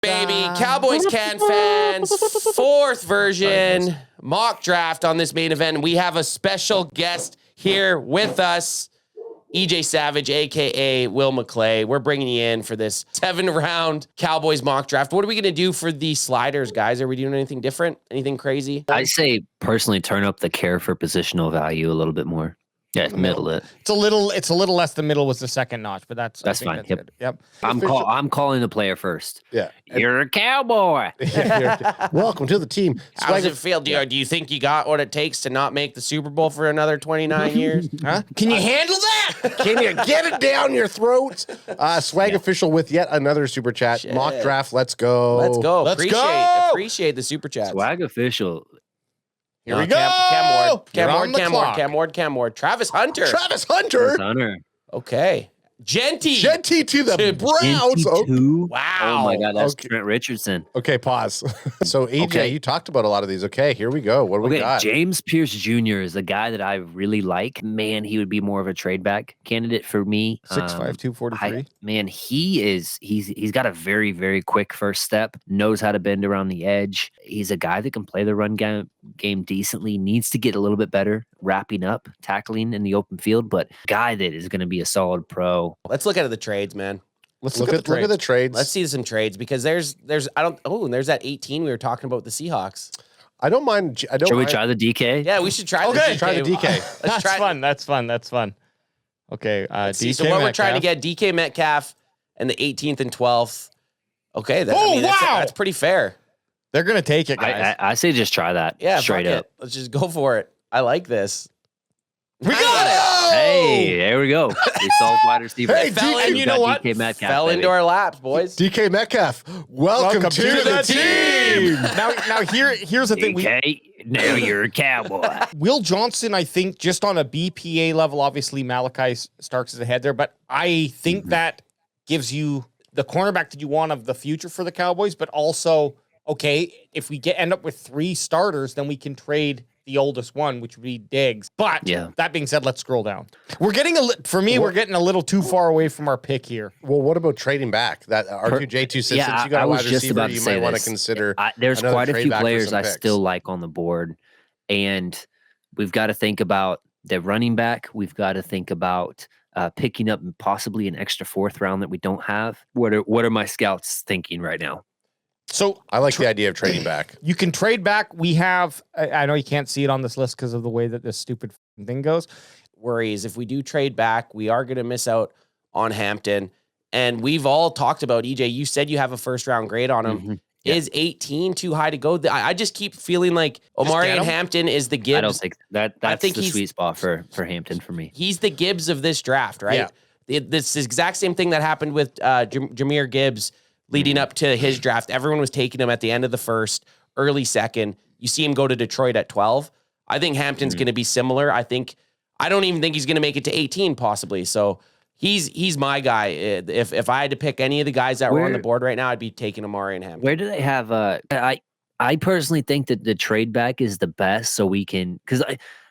Baby, Cowboys CanFan's fourth version mock draft on this main event. We have a special guest here with us, EJ Savage, a.k.a. Will McClay. We're bringing you in for this 7-round Cowboys mock draft. What are we going to do for the sliders, guys? Are we doing anything different? Anything crazy? I say personally turn up the care for positional value a little bit more. Yeah, middle it. It's a little less than middle was the second notch, but that's fine. That's yep. Good. Yep. I'm calling the player first. Yeah. You're a cowboy. Welcome to the team. How does it feel? Do you think you got what it takes to not make the Super Bowl for another 29 years? Huh? Can you handle that? Can you get it down your throat? Swag official with yet another super chat. Shit. Mock draft. Let's go. Let's go. Let's go. Appreciate the super chat. Swag official. Here we go. Cam Ward. Travis Hunter. Hunter. Okay. Genty to the Browns. Oh, Wow. Oh my God, that's Okay. Trent Richardson. Okay, pause. So AJ, Okay. you talked about a lot of these. Okay, here we go. What do we got? James Pierce Jr. is a guy that I really like. Man, he would be more of a trade back candidate for me. 6'5", 243. Man, he's got a very, very quick first step, knows how to bend around the edge. He's a guy that can play the run game decently, needs to get a little bit better, wrapping up, tackling in the open field, but guy that is going to be a solid pro. Let's look at the trades, man. Let's look at the trades. Let's see some trades because there's and there's that 18 we were talking about with the Seahawks. I don't mind. Should we try the DK? Yeah, we should try the Okay, DK. try the DK. Let's try. That's fun. Okay, Let's see. DK So what we're Metcalf. trying to get DK Metcalf and the 18th and 12th. Okay, wow! That's pretty fair. They're gonna take it, guys. I say just try that. Yeah, straight fuck up. it. Let's just go for it. I like this. We got it. Hey, there we go. We solved wide receiver. Hey, fell DK, in, you know what? DK Metcalf, Fell baby. into our laps, boys. DK Metcalf. Welcome to the team. Now here's the thing. DK, now you're a cowboy. Will Johnson, I think, just on a BPA level, obviously Malachi Starks is ahead there, but I think that gives you the cornerback that you want of the future for the Cowboys, but also, okay, if we end up with 3 starters, then we can trade the oldest one, which would be Diggs. But that being said, let's scroll down. We're getting we're getting a little too far away from our pick here. Well, what about trading back? That R2J2 since you got a wide receiver, you might want to consider. There's quite a trade few back for players some I picks. still like on the board, and we've got to think about the running back. We've got to think about picking up possibly an extra 4th round that we don't have. What are my scouts thinking right now? So I like the idea of trading back. you can trade back. We have, I know you can't see it on this list because of the way that this stupid thing goes. Worries if we do trade back, we are going to miss out on Hampton. And we've all talked about EJ. You said you have a 1st-round grade on him. Mm-hmm. Yeah. Is 18 too high to go? I just keep feeling like Omarion Hampton is the Gibbs. I don't think that's think the he's sweet spot for Hampton for me. He's the Gibbs of this draft, right? Yeah. This exact same thing that happened with Jahmyr Gibbs leading up to his draft. Everyone was taking him at the end of the 1st, early 2nd. You see him go to Detroit at 12. I think Hampton's going to be similar. I don't even think he's going to make it to 18 possibly. So he's my guy. If I had to pick any of the guys that were on the board right now, I'd be taking Omarion Hampton. Where do they have I personally think that the trade back is the best, so we can, because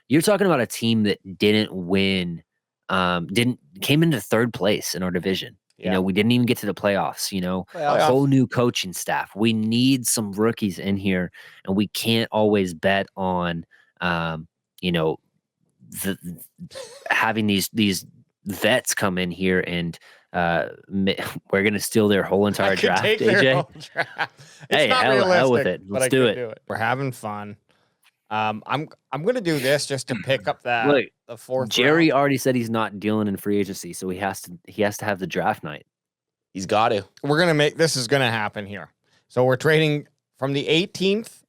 you're talking about a team that didn't win, came into 3rd place in our division. You know, we didn't even get to the playoffs, a whole new coaching staff. We need some rookies in here, and we can't always bet on, having these vets come in here and we're going to steal their whole entire draft, AJ. Hey, hell with it. Let's do it. We're having fun. I'm going to do this just to pick up the 4th Jerry round. already said he's not dealing in free agency, so he has to have the draft night. He's got to. This is going to happen here. So we're trading from the 18th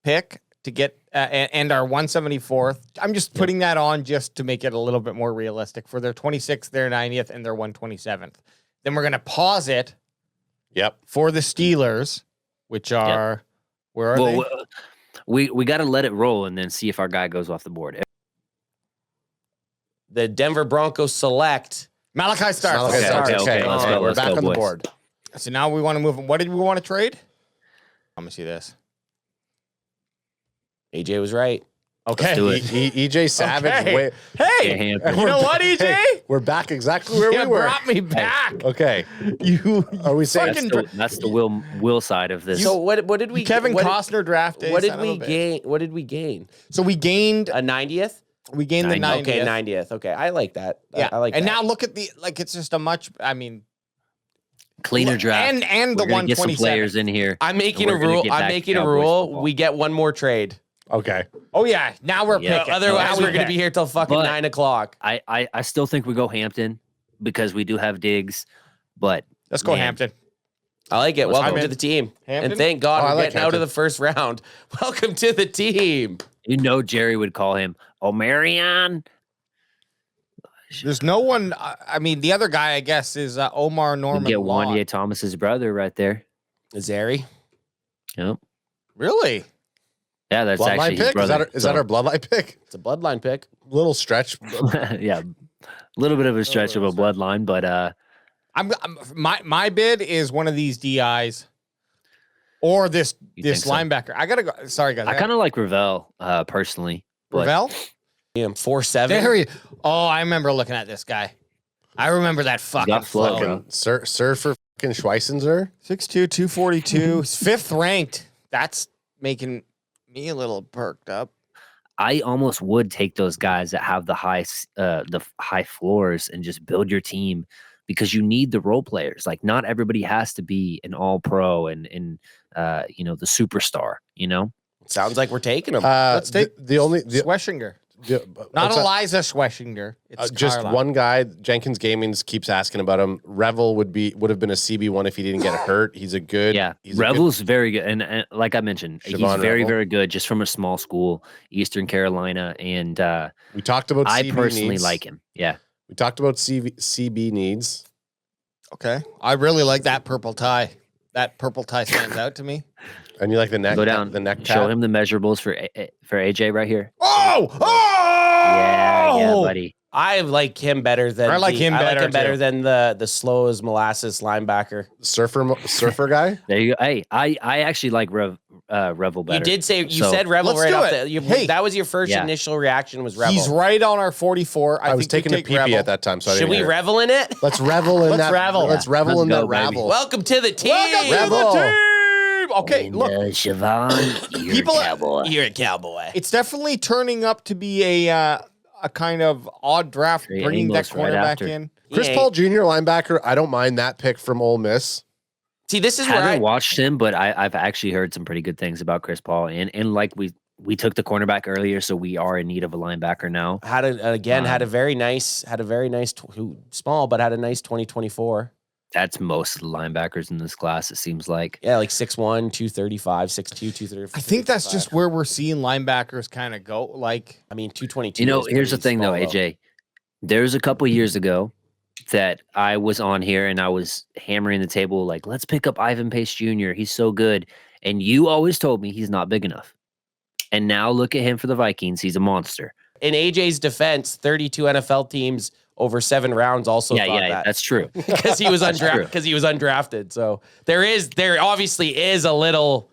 pick to get and our 174th. I'm just putting that on just to make it a little bit more realistic for their 26th, their 90th, and their 127th. Then we're going to pause it. Yep. For the Steelers, which are where are they? We got to let it roll and then see if our guy goes off the board. The Denver Broncos select Malachi Starks. Okay. Let's go. We're back on the boys. board. So now we want to move. What did we want to trade? Let me see this. AJ was right. Okay. do it. EJ Savage. Okay. Wait, Hey, Hampton. you know what, EJ? hey, we're back exactly where You we were. brought me back. Okay. You Are we saying That's the Will side of this. So what did we Kevin what, Costner drafted? What did we gain? What did we gain? So we gained A 90th? the 90th. Okay, 90th. Okay, I like that. Yeah, I like and that. now look at it's just a much. I mean, Cleaner draft. and the We're gonna get some 127. players in here. I'm making We're a gonna rule. get I'm back to making a Cowboys rule. football. We get one more trade. Okay. Oh yeah, now we're Yeah. picking. Otherwise, Now we're going to pick. be here till fucking But- 9 o'clock. I still think we go Hampton because we do have Diggs, but Let's go Man. Hampton. I like it. Let's Welcome go. to the team. Hampton? And thank God Oh, I we're like getting out of Hampton. the first round. Welcome to the team. you know Jerry would call him Omarion. There's no one. I mean, the other guy, I guess, is Omar You Norman. get Law. Wanye Thomas's brother right there. Zary. Yep. Really? Yeah, that's Bloodline actually his pick? brother. Is that our bloodline pick? It's a bloodline pick. Little stretch. yeah, a little bit of a stretch of a bloodline, but My bid is one of these DIs or this You think so? linebacker. I gotta go. Sorry guys. I kind of like Ravel personally. But Ravel. Damn, 4-7. There he. Oh, I remember looking at this guy. I remember that fucking got flow, flow. bro. Sir for fucking Schweizenzer. 6'2", 242, 5th ranked. That's making me a little perked up. I almost would take those guys that have the high floors and just build your team because you need the role players. Like not everybody has to be an all pro and the superstar, Sounds like we're taking him. Let's take the only Schweschinger. Not it's a- Eliza Schweschinger. It's just Carla. one guy. Jenkins Gaming's keeps asking about him. Revel would have been a CB1 if he didn't get hurt. He's a good. Yeah, he's a good- Revel's very good, and like I mentioned, he's Siobhan very, Revel. very good. Just from a small school, Eastern Carolina, and we talked about. I CB personally needs. like him. Yeah, We talked about CB needs. Okay. I really like that purple tie. That purple tie stands out to me. And you like the neck? go down. The neck. Show tat? him the measurables for AJ right here. Oh! Yeah, buddy. I like him better than I like him better, too. than the slow as molasses linebacker. surfer guy. There you go. Hey, I actually like Revel better. You did say you So- said Rebel Let's right do off it. the. You, Hey. that was your first Yeah. initial reaction was Rebel. He's right on our 44. I was think we taking a take pee Rebel. at that time, so I Should didn't we hear it. revel in it? Let's revel in Let's that. revel. Let's revel Let's in go, that baby. ravel. Welcome to the team. Welcome Rebel. to the team. Okay, And, look. Siobhan, you're People- a cowboy. You're a cowboy. It's definitely turning up to be a kind of odd draft, Trey bringing that Amos right cornerback after. in. Chris Yeah. Paul Jr. linebacker. I don't mind that pick from Ole Miss. See, this is where Haven't I watched him, but I've actually heard some pretty good things about Chris Paul. And like we took the cornerback earlier, so we are in need of a linebacker now. had a very nice small, but had a nice 2024. That's most of the linebackers in this class, it seems like. Yeah, like 6'1", 235, 6'2", 235. I think that's just where we're seeing linebackers kind of go. Like, I mean, 222. You know, is here's the pretty thing though, small, AJ. There's a couple years ago that I was on here and I was hammering the table like, let's pick up Ivan Pace Jr. He's so good. And you always told me he's not big enough. And now look at him for the Vikings. He's a monster. In AJ's defense, 32 NFL teams over 7 rounds also thought that. That's true. because he was true. undrafted. So there obviously is a little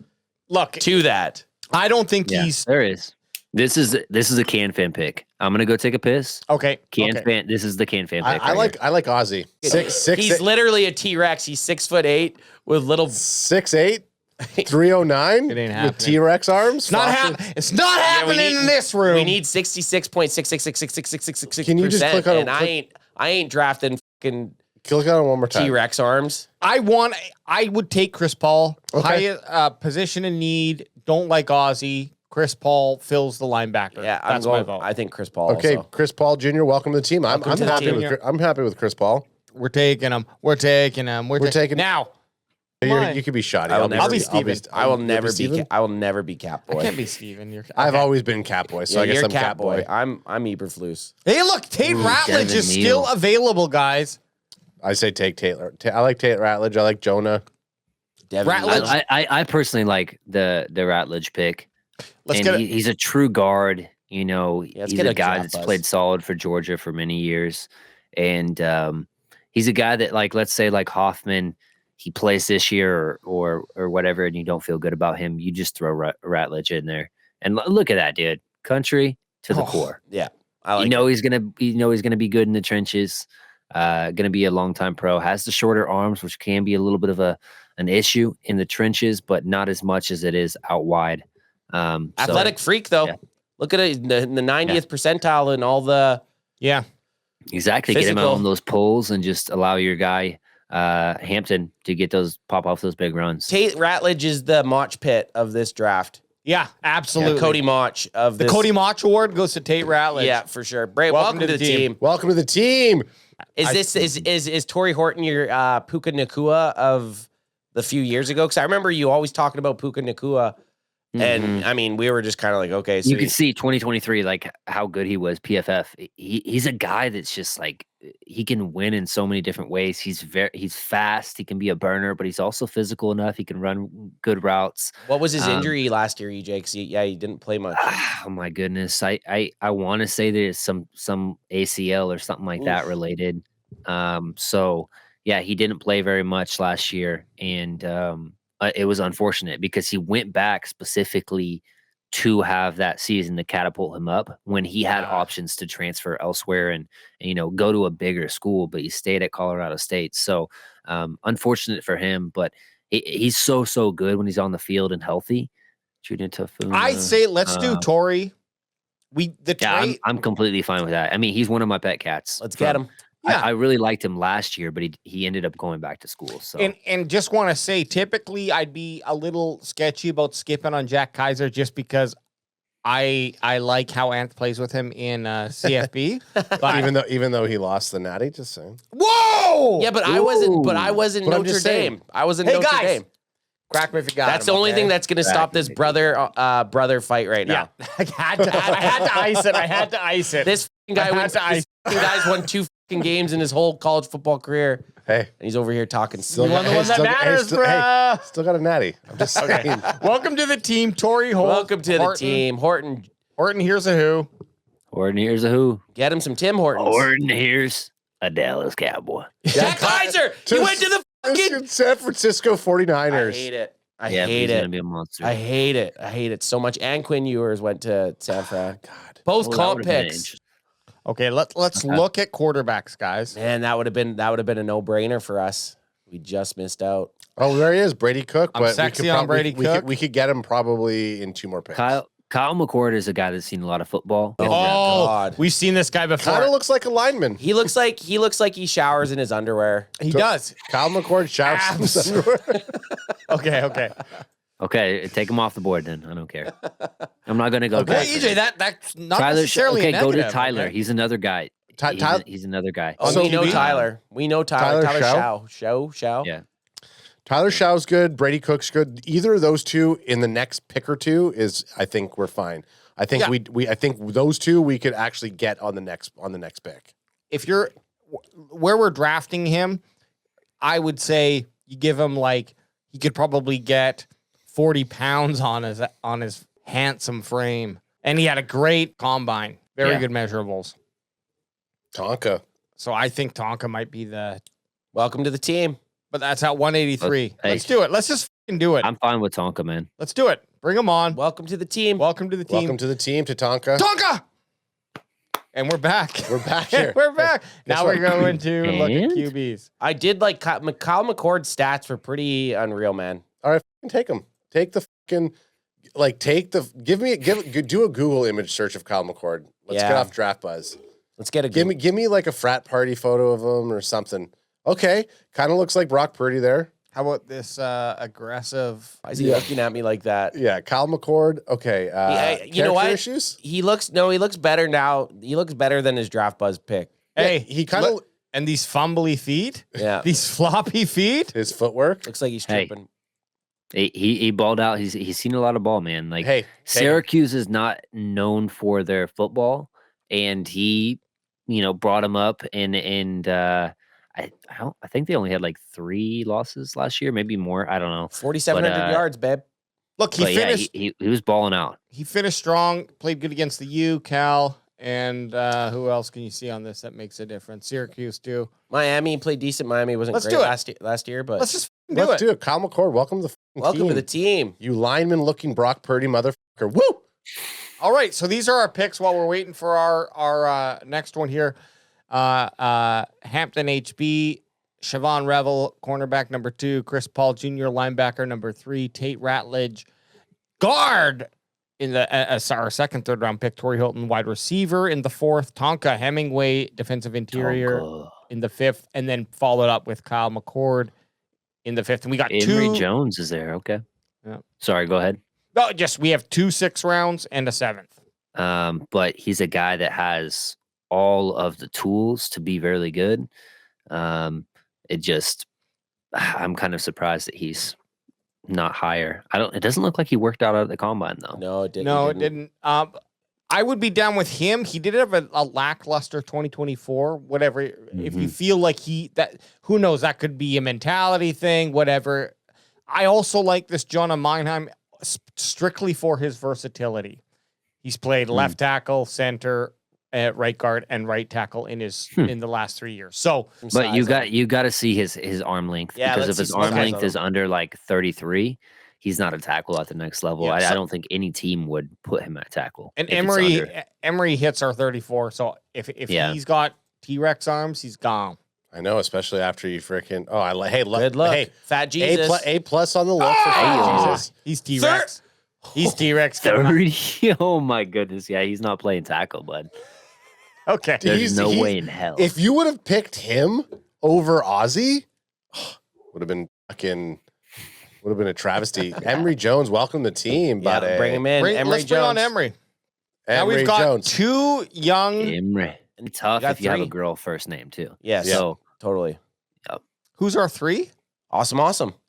look, to that. I don't think Yeah, he's there is. This is a CanFan pick. I'm gonna go take a piss. okay. CanFan. Okay. This is the CanFan pick. I like Ozzy. Six He's literally a T-Rex. He's 6'8" with little 6'8", 309 It ain't with happening. T-Rex arms. It's not happening. It's not happening in this room. We need 66.6666666%. Can you just click on and it? I ain't drafting fucking Click on it one more time. T-Rex arms. I would take Chris Paul. Okay. High position in need. Don't like Ozzy. Chris Paul fills the linebacker. Yeah, I'm That's my going. vote. I think Chris Paul. Okay, Also. Chris Paul Jr. Welcome to the team. I'm Welcome to the happy team. with. I'm happy with Chris Paul. We're taking him. We're taking him. We're taking- now. Come on. You could be shoddy. I will I'll never be Steven. I will you'll never be. Steven? I will never be Cap I Boy. can't be Steven. You're, I've okay. always been Cat Boy, so Yeah, I guess you're I'm Cap Boy. I'm Eberflus. Hey, look, Tate Ooh, Ratledge Devin is still Neal. available, guys. I say take Taylor. I like Tate Ratledge. I like Jonah. Devin Ratledge- Neal. I personally like the Ratledge pick. Let's and get it. he's a true guard. You know, let's he's get a a guy draft that's buzz. played solid for Georgia for many years. And he's a guy that, like, let's say like Hoffman, he plays this year or whatever, and you don't feel good about him. You just throw Ratledge in there. And look at that, dude. country to the core. Yeah. I like He's gonna be good in the trenches. Gonna be a long-time pro. Has the shorter arms, which can be a little bit of an issue in the trenches, but not as much as it is out wide. athletic freak though. yeah. Look at it in the 90th percentile and all the Exactly. Physical. Get him out on those pulls and just allow your guy Hampton to pop off those big runs. Tate Ratledge is the Mach Pit of this draft. Yeah, absolutely. Cody Mach of this. The Cody Mach Award goes to Tate Ratledge. Yeah, for sure. Bray, welcome to the team. Welcome to the team. Is Torrey Horton your Puka Nakua of the few years ago? Because I remember you always talking about Puka Nakua. And I mean, we were just kind of like, okay, so you can see 2023, like how good he was. PFF. He's a guy that's just like he can win in so many different ways. He's fast. He can be a burner, but he's also physical enough. He can run good routes. What was his injury last year, EJ? Because he didn't play much. Oh my goodness, I want to say there's some ACL or something like that related. So yeah, he didn't play very much last year, and it was unfortunate because he went back specifically to have that season to catapult him up when he had options to transfer elsewhere and go to a bigger school, but he stayed at Colorado State. So unfortunate for him, but he's so good when he's on the field and healthy. I'd say let's do Torrey. I'm completely fine with that. I mean, he's one of my pet cats. Let's get him. Yeah. I really liked him last year, but he ended up going back to school. So and just want to say, typically I'd be a little sketchy about skipping on Jack Kaiser just because I like how Ant plays with him in CFB. But even though he lost the natty, just saying. Whoa! Yeah, but I wasn't. But I wasn't But I'm Notre just saying. Dame. I was in Hey, Notre guys. Dame. Crack me if you got That's him, the only okay? thing that's going to stop this brother fight right Yeah, now. I had to ice it. This guy guy's won 2 games in his whole college football career, Hey, and he's over here talking. You won the one that matters, bro. Still got a natty. I'm just saying. Welcome to the team, Torrey Holt. Welcome to the Horton. team, Horton. Horton, here's a who. Horton, here's a who. Get him some Tim Hortons. Horton, here's a Dallas Cowboy. Jack Kaiser. He went to the fucking. San Francisco 49ers. I hate it. I He's hate gonna it. be a monster. I hate it. I hate it so much. And Quinn Ewers went to San Fran. God. Both Well, that comp would've been picks. interesting. Okay, let's look at quarterbacks, guys. Man, that would have been a no-brainer for us. We just missed out. Oh, there he is, Brady Cook. I'm But sexy on Brady Cook. We could get him probably in 2 more picks. Kyle McCord is a guy that's seen a lot of football. Oh, God. We've seen this guy before. Kind of looks like a lineman. He looks like he showers in his underwear. He does. Kyle McCord shouts. Okay. Okay, take him off the board then. I don't care. I'm not gonna go. Well, back. EJ, that's not Tyler, necessarily okay, a go to negative, Tyler. okay? He's another guy. He's another guy. Oh, So we know we- Tyler. We know Tyler. Tyler Tyler Show. Yeah. Tyler Shaw's good. Brady Cook's good. Either of those two in the next pick or two is, I think we're fine. I think I think those two we could actually get on the next pick. If you're where we're drafting him, I would say you give him like he could probably get 40 pounds on his handsome frame, and he had a great combine, very Yeah. good measurables. Tonka. So I think Tonka might be Welcome to the team. but that's at 183. Hey. Let's do it. Let's just fucking do it. I'm fine with Tonka, man. Let's do it. Bring him on. Welcome to the team. Welcome to the team. Welcome to the team, to Tonka. Tonka! And we're back. We're back here. We're back. Now what? we're going to look at And? QBs. I did like Kyle McCord's stats were pretty unreal, man. All right, take him. Take the fucking do a Google image search of Kyle McCord. Let's get Yeah. off Draft Buzz. Let's get a Give me like a frat party photo of him or something. Okay, kind of looks like Brock Purdy there. How about this aggressive? Why is he looking at me like that? Yeah, Kyle McCord. Okay, you know what? character issues? He looks better now. He looks better than his draft buzz pick. Hey, he kind of and these fumbly feet, Yeah. these floppy feet. his footwork. Looks like he's Hey. tripping. He balled out. He's seen a lot of ball, man. Like Hey, Syracuse is not known for their football, and he, brought him up and I think they only had like 3 losses last year, maybe more. I don't know. 4,700 yards, babe. Look, he But yeah, finished. he was balling out. He finished strong. Played good against the U, Cal, and who else can you see on this that makes a difference? Syracuse too. Miami played decent. Miami wasn't Let's great do it. last year, but Let's just do let's it. do it. Kyle McCord, welcome to the fucking welcome team. to the team. You lineman looking Brock Purdy motherfucker. Woo! All right, so these are our picks while we're waiting for our next one here. Hampton HB, Siobhan Revel, cornerback number 2, Chris Paul Jr., linebacker number 3, Tate Ratledge, guard in the our second, third round pick, Torrey Hilton, wide receiver in the 4th, Tonka Hemingway, defensive interior in the 5th, and then followed up with Kyle McCord in the 5th. And we got Emory Jones is there. Okay. Yeah. Sorry, go ahead. No, we have 2 6th rounds and a 7th. But he's a guy that has all of the tools to be very good. I'm kind of surprised that he's not higher. It doesn't look like he worked out at the combine though. No, it didn't. No, it didn't. I would be down with him. He did have a lackluster 2024, whatever. If you feel like who knows, that could be a mentality thing, whatever. I also like this Jonah Meinheim strictly for his versatility. He's played left tackle, center, right guard, and right tackle in the last 3 years. So, but you got to see his arm length, because if his arm length is under like 33, he's not a tackle at the next level. Yeah, I don't think any team would put him at tackle. And Emery hits our 34. So if he's got T-Rex arms, he's gone. I know, especially after you freaking. Oh, good luck. Hey, Fat Jesus. A plus on the look for Fat Jesus. He's T-Rex. He's T-Rex. 30. Oh my goodness. Yeah, he's not playing tackle, bud. Okay. There's no way in hell. If you would have picked him over Ozzy, would have been a travesty. Emory Jones, welcome to the team, Yeah, buddy. bring him in. Let's bring on Emery. Now we've got Jones. 2 young. Emery. And tough got if you have a 3. girl first name too. Yes. So Totally. Who's our 3? Awesome.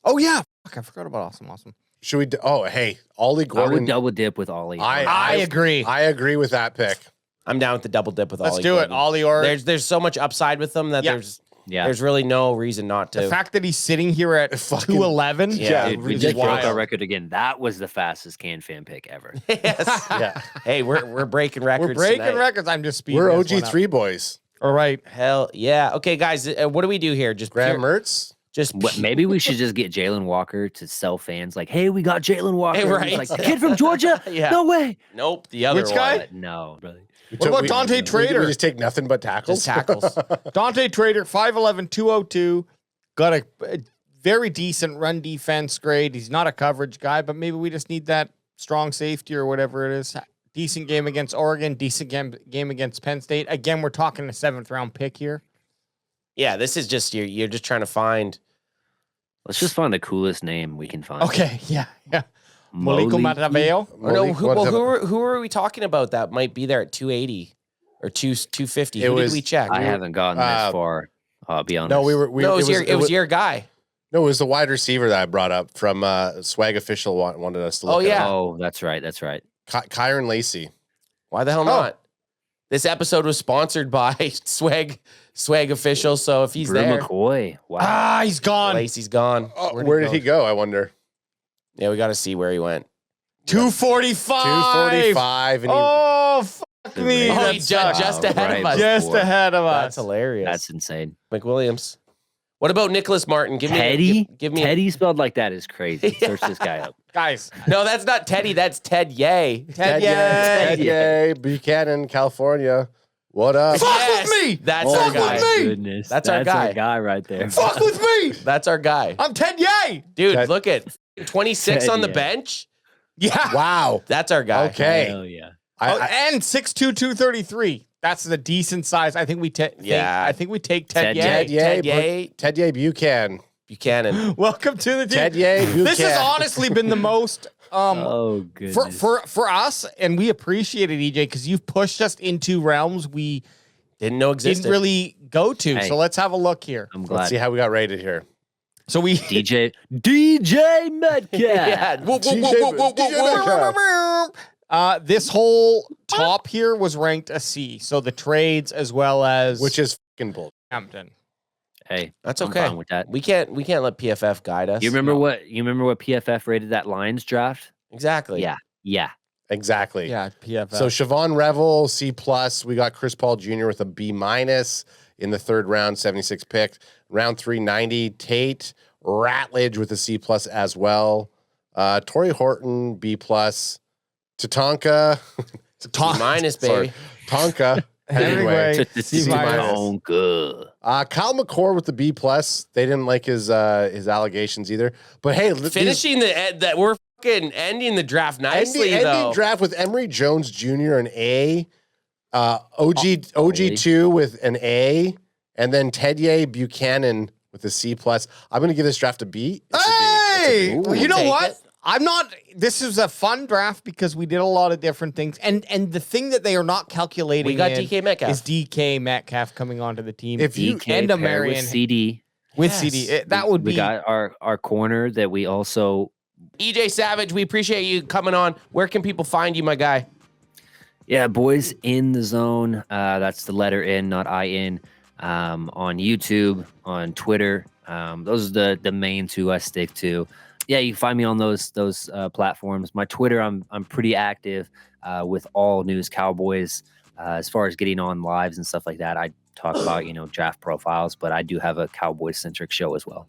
Oh yeah. Fuck, I forgot about awesome. Should we? Hey, Ollie I Gordon. would double dip with Ollie. I agree. I agree with that pick. I'm down with the double dip with Let's Ollie do Gordon. it. Ollie or There's so much upside with them that there's really no reason not to. the fact that he's sitting here at Fucking- 211. Yeah, Dude, we is just broke wild. our record again. That was the fastest CanFan pick ever. Yes. Yeah, Hey, we're breaking records. We're breaking tonight. records. I'm just speeding. we're this one up. OG3 boys. All right. Hell yeah. Okay, guys, what do we do here? Just Graham pure- Mertz. just Maybe we should just get Jalen Walker to sell fans like, hey, we got Jalen Walker. Hey, And right. he's like, the kid from Georgia? Yeah. No way. Nope. The other Which one. guy? But no, brother. What about Dante Trader? We just take nothing but tackles. Just tackles. Dante Trader, 5'11", 202. Got a very decent run defense grade. He's not a coverage guy, but maybe we just need that strong safety or whatever it is. Decent game against Oregon. Decent game against Penn State. Again, we're talking a 7th round pick here. Yeah, this is just you're just trying to find. Let's just find the coolest name we can find. Okay, yeah. Moliko Moliko Mataveo. Or no, who are we talking about that might be there at 280 or 250? Who did we check? I haven't gotten this far. I'll be honest. No, it was your guy. No, it was the wide receiver that I brought up from Swag Official wanted us to look. Oh, yeah. Oh, that's right. Kyron Lacey. Why the hell not? This episode was sponsored by Swag Official, so if he's Brew there, McCoy. Wow. He's gone. Lacey's gone. Oh, where did he go? I wonder. Yeah, we got to see where he went. 245. 245. And Oh, fuck me. Oh, That he's sucks. just ahead of us. Just ahead of That's us. hilarious. That's insane. McWilliams. What about Nicholas Martin? Give Teddy? me give me Teddy spelled like that is crazy. Search this guy up. Guys. No, that's not Teddy. That's Ted Yay. Ted Ted Yay. Yay, Buchanan, California. What up? Fuck with me. That's Fuck our with guy. me. Goodness. That's our guy. right there. Fuck with me. That's our guy. I'm Ted Yay. Dude, That- look at 26 Ted on the Yay. bench. Yeah. Wow. That's our guy. Okay. Hell yeah. And 6'2", 233. That's the decent size. I think we take. Yeah. I think we take Ted Ted Yay. Ted Yay. Ted Yay. Ted Yay Buchanan. Buchanan. Welcome to the team. Ted Yay Buchanan. This has honestly been the most Oh, goodness. for us, and we appreciate it, EJ, because you've pushed us into realms we Didn't know existed. didn't really go to. Hey. So let's have a look here. I'm Let's glad. see how we got rated here. So we DJ Metcalf. Yeah. this whole top here was ranked a C. So the trades as well as Which is fucking bull. Hampton. Hey, That's I'm okay. fine with that. We can't let PFF guide us. You remember what PFF rated that Lions draft? Exactly. Yeah. Exactly. Yeah, PFF. So Siobhan Revel, C+. We got Chris Paul Jr. with a B- in the 3rd round, 76 pick. Round 390, Tate Ratledge with a C+ as well. Torrey Horton, B+. Tatanka, minus, baby. Tonka. Anyway, Took the C C minus. Tonka. Kyle McCord with the B+. They didn't like his allegations either. But hey, Finishing that we're fucking ending the draft nicely, ending though. draft with Emory Jones Jr. an A, OG2 with an A, and then Tedye Buchanan with a C+. I'm going to give this draft a B. It's a B. Hey, It's a B. well, you know Take what? it. I'm not. This is a fun draft because we did a lot of different things, and the thing that they are not calculating. We got in DK Metcalf. is DK Metcalf coming onto the team. If you- DK and paired Omarion with CD. with Yes. CD, that would We be. got our corner that we also. EJ Savage, we appreciate you coming on. Where can people find you, my guy? Yeah, boys in the zone. That's the letter N, not IN. On YouTube, on Twitter. Those are the main two I stick to. Yeah, you can find me on those platforms. My Twitter, I'm pretty active with all news Cowboys. As far as getting on lives and stuff like that, I talk about draft profiles, but I do have a Cowboys centric show as well.